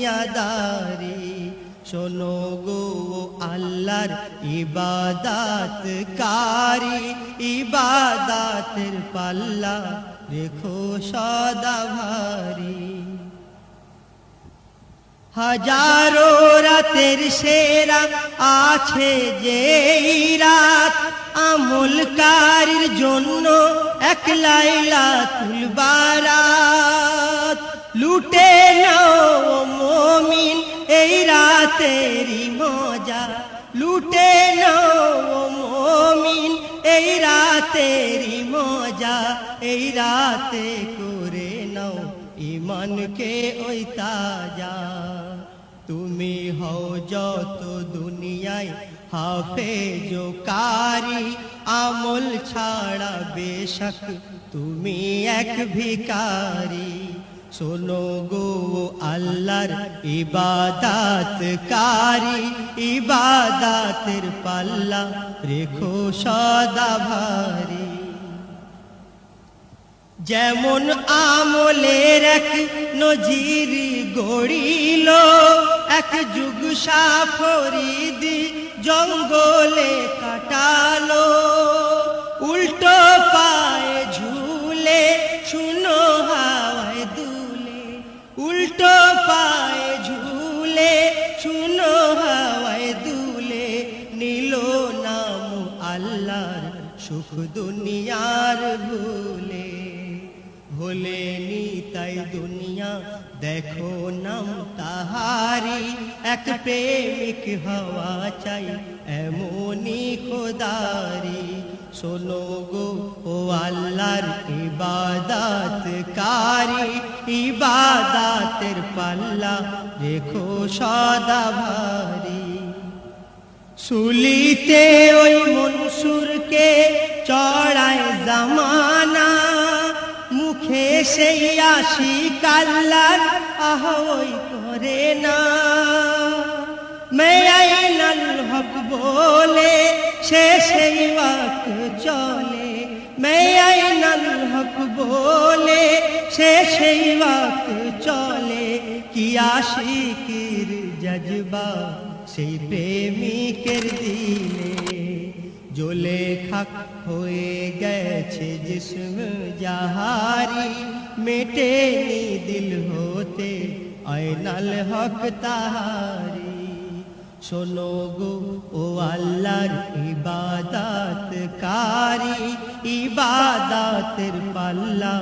দুনিয়াদারি। শোনো গো আল্লাহর ইবাদতকারী, ইবাদতের পাল্লা রেখো সদা ভারী। হাজারো রাতের সেরা আছে যেই রাত, আমলকারীর জন্য এক লাইলাতুল বারাত। লুটে নাও মুমিন এই রাতেরই মজা, লুটে নাও মুমিন এই রাতেরই মজা। এই রাতে করে নাও ঈমানকে ওই তাজা। তুমি হও যত দুনিয়ায় হাফেজ ও কারি, আমল ছাড়া বেশক তুমি এক ভিখারি। শোনো গো আল্লাহর ইবাদতকারী, ইবাদতের পাল্লা রেখো সদা ভারী। যেমন আমলের এক নজির গড়িল, এক যুগ সাফরিদি জঙ্গলে কাটালো। উল্টো পায়ে ঝুলে শুনো হাওয়ায় দুলে, উল্টো পায়ে ঝুলে শুনো হাওয়ায় দুলে। নিল নাম আল্লাহর সুখ দুনিয়ার ভুলে। ভোলেনি তাই দুনিয়া দেখো নাম তাহারি, এক প্রেমিক হওয়া চাই এমনি খোদারি। শোনো গো ও আল্লাহর ইবাদতকারী, ইবাদতের পাল্লা রেখো সদা ভারী। সুলিতে ওই মনসুরকে চড়ায় জামানা, মুখে সেই আশিক আল্লাহর আহ্বান করে না। মেয়াইনাল হক বলে সে সেই ওয়াক্ত চলে, মেয়াইনাল হক বলে সে সেই ওয়াক্ত চলে। কি আশিকের জজবা সেই প্রেমিকের দিলে, জ্বলে খাক হয়ে গেছে জিস্ম জাহারি। মেটেনি দিল হতে আইনাল হক তাহারি। শোনো গো ও আল্লাহর ইবাদতকারী, ইবাদতের পাল্লা